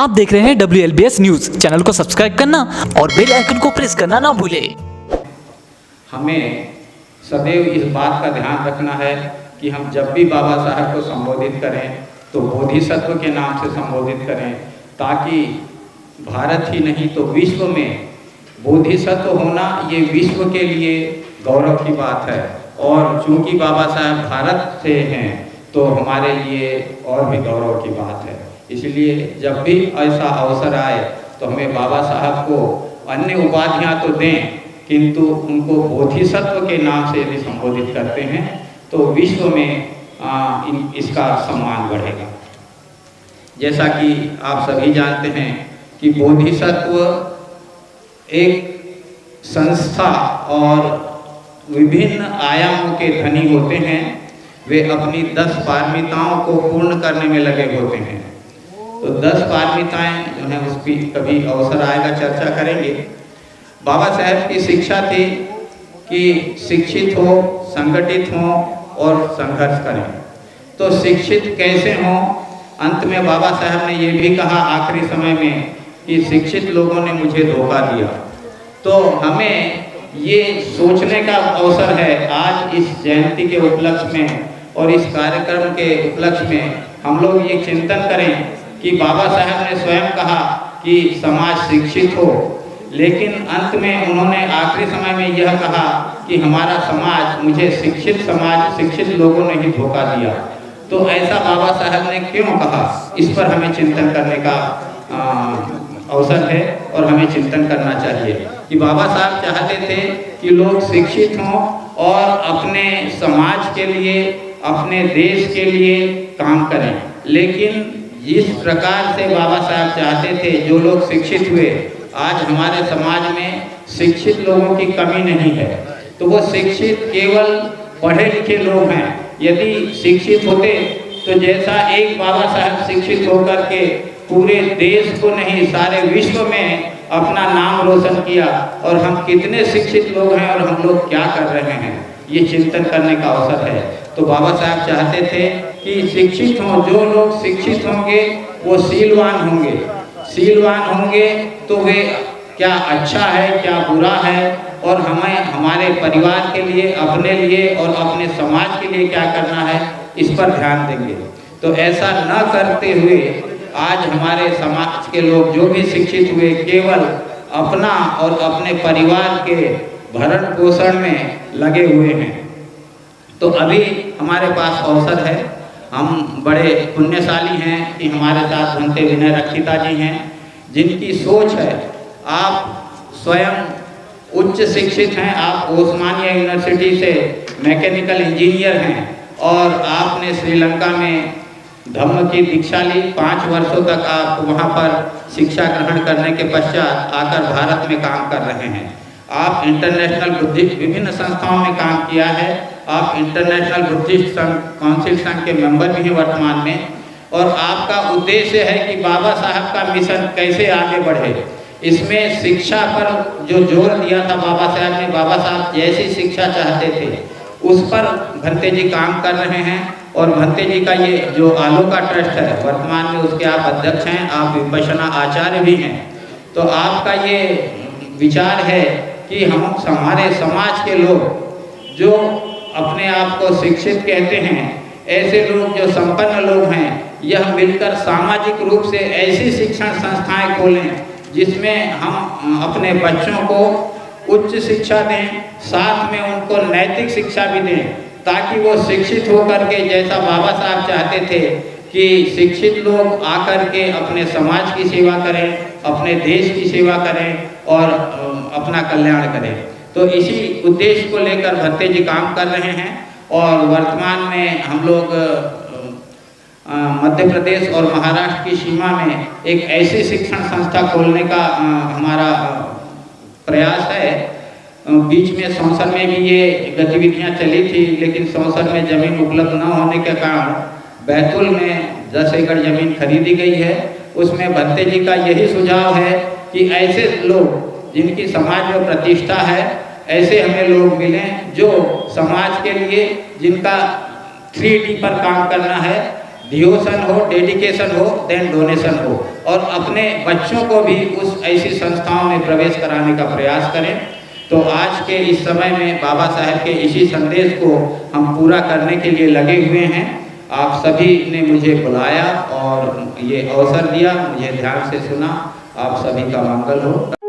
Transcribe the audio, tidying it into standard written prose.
आप देख रहे हैं WLBS न्यूज। चैनल को सब्सक्राइब करना और बेल आइकन को प्रेस करना ना भूलें। हमें सदैव इस बात का ध्यान रखना है कि हम जब भी बाबा साहब को संबोधित करें तो बोधिसत्व के नाम से संबोधित करें, ताकि भारत ही नहीं तो विश्व में बोधिसत्व होना ये विश्व के लिए गौरव की बात है। और चूंकि बाबा साहब भारत से हैं तो हमारे लिए और भी गौरव की बात है। इसलिए जब भी ऐसा अवसर आए तो हमें बाबा साहब को अन्य उपाधियां तो दें, किंतु उनको बोधिसत्व के नाम से यदि संबोधित करते हैं तो विश्व में इसका सम्मान बढ़ेगा। जैसा कि आप सभी जानते हैं कि बोधिसत्व एक संस्था और विभिन्न आयामों के धनी होते हैं। वे अपनी 10 पारमिताओं को पूर्ण करने में लगे होते हैं। तो 10 पारमिताएं जो हैं उसकी कभी अवसर आएगा चर्चा करेंगे। बाबा साहब की शिक्षा थी कि शिक्षित हो, संगठित हो और संघर्ष करें। तो शिक्षित कैसे हों? अंत में बाबा साहब ने ये भी कहा आखिरी समय में कि शिक्षित लोगों ने मुझे धोखा दिया। तो हमें ये सोचने का अवसर है आज इस जयंती के उपलक्ष्य में और इस कार्यक्रम के उपलक्ष्य में हम लोग ये चिंतन करें कि बाबा साहब ने स्वयं कहा कि समाज शिक्षित हो, लेकिन अंत में उन्होंने आखिरी समय में यह कहा कि हमारा समाज, मुझे शिक्षित लोगों ने ही धोखा दिया। तो ऐसा बाबा साहब ने क्यों कहा, इस पर हमें चिंतन करने का अवसर है और हमें चिंतन करना चाहिए कि बाबा साहब चाहते थे कि लोग शिक्षित हों और अपने समाज के लिए, अपने देश के लिए काम करें। लेकिन जिस प्रकार से बाबा साहब चाहते थे, जो लोग शिक्षित हुए, आज हमारे समाज में शिक्षित लोगों की कमी नहीं है। तो वो शिक्षित केवल पढ़े लिखे लोग हैं। यदि शिक्षित होते तो जैसा एक बाबा साहब शिक्षित होकर के पूरे देश को नहीं सारे विश्व में अपना नाम रोशन किया, और हम कितने शिक्षित लोग हैं और हम लोग क्या कर रहे हैं, ये चिंतन करने का अवसर है। तो बाबा साहब चाहते थे कि शिक्षित हों, जो लोग शिक्षित होंगे वो शीलवान होंगे। शीलवान होंगे तो वे क्या अच्छा है क्या बुरा है और हमें हमारे परिवार के लिए, अपने लिए और अपने समाज के लिए क्या करना है, इस पर ध्यान देंगे। तो ऐसा न करते हुए आज हमारे समाज के लोग जो भी शिक्षित हुए केवल अपना और अपने परिवार के भरण पोषण में लगे हुए हैं। तो अभी हमारे पास अवसर है, हम बड़े पुण्यशाली हैं कि हमारे साथ भंते विनय रक्षिता जी हैं, जिनकी सोच है। आप स्वयं उच्च शिक्षित हैं, आप ओस्मानिया यूनिवर्सिटी से मैकेनिकल इंजीनियर हैं और आपने श्रीलंका में धम्म की दीक्षा ली। 5 वर्षों तक आप वहाँ पर शिक्षा ग्रहण करने के पश्चात आकर भारत में काम कर रहे हैं। आप इंटरनेशनल बुद्धिस्ट विभिन्न संस्थाओं में काम किया है। आप इंटरनेशनल बुद्धिस्ट काउंसिल संघ के मेंबर भी हैं वर्तमान में, और आपका उद्देश्य है कि बाबा साहब का मिशन कैसे आगे बढ़े। इसमें शिक्षा पर जो जोर दिया था बाबा साहब ने, बाबा साहब जैसी शिक्षा चाहते थे उस पर भंते जी काम कर रहे हैं। और भंते जी का ये जो आलोका ट्रस्ट है वर्तमान में उसके आप अध्यक्ष हैं, आप विपश्यना आचार्य भी हैं। तो आपका ये विचार है कि हम हमारे समाज के लोग जो अपने आप को शिक्षित कहते हैं, ऐसे लोग जो संपन्न लोग हैं, यह मिलकर सामाजिक रूप से ऐसी शिक्षण संस्थाएं खोलें जिसमें हम अपने बच्चों को उच्च शिक्षा दें, साथ में उनको नैतिक शिक्षा भी दें, ताकि वो शिक्षित होकर के जैसा बाबा साहब चाहते थे कि शिक्षित लोग आकर के अपने समाज की सेवा करें, अपने देश की सेवा करें और अपना कल्याण करें। तो इसी उद्देश्य को लेकर भंते जी काम कर रहे हैं। और वर्तमान में हम लोग मध्य प्रदेश और महाराष्ट्र की सीमा में एक ऐसी शिक्षण संस्था खोलने का हमारा प्रयास है। बीच में सौंसर में भी ये गतिविधियां चली थी, लेकिन सौंसर में जमीन उपलब्ध न होने के कारण बैतूल में 10 एकड़ जमीन खरीदी गई है। उसमें भंते जी का यही सुझाव है कि ऐसे लोग जिनकी समाज में प्रतिष्ठा है, ऐसे हमें लोग मिलें जो समाज के लिए, जिनका 3D पर काम करना है, डिवोशन हो, डेडिकेशन हो, देन डोनेशन हो, और अपने बच्चों को भी उस ऐसी संस्थाओं में प्रवेश कराने का प्रयास करें। तो आज के इस समय में बाबा साहब के इसी संदेश को हम पूरा करने के लिए लगे हुए हैं। आप सभी ने मुझे बुलाया और ये अवसर दिया, मुझे ध्यान से सुना। आप सभी का मंगल हो।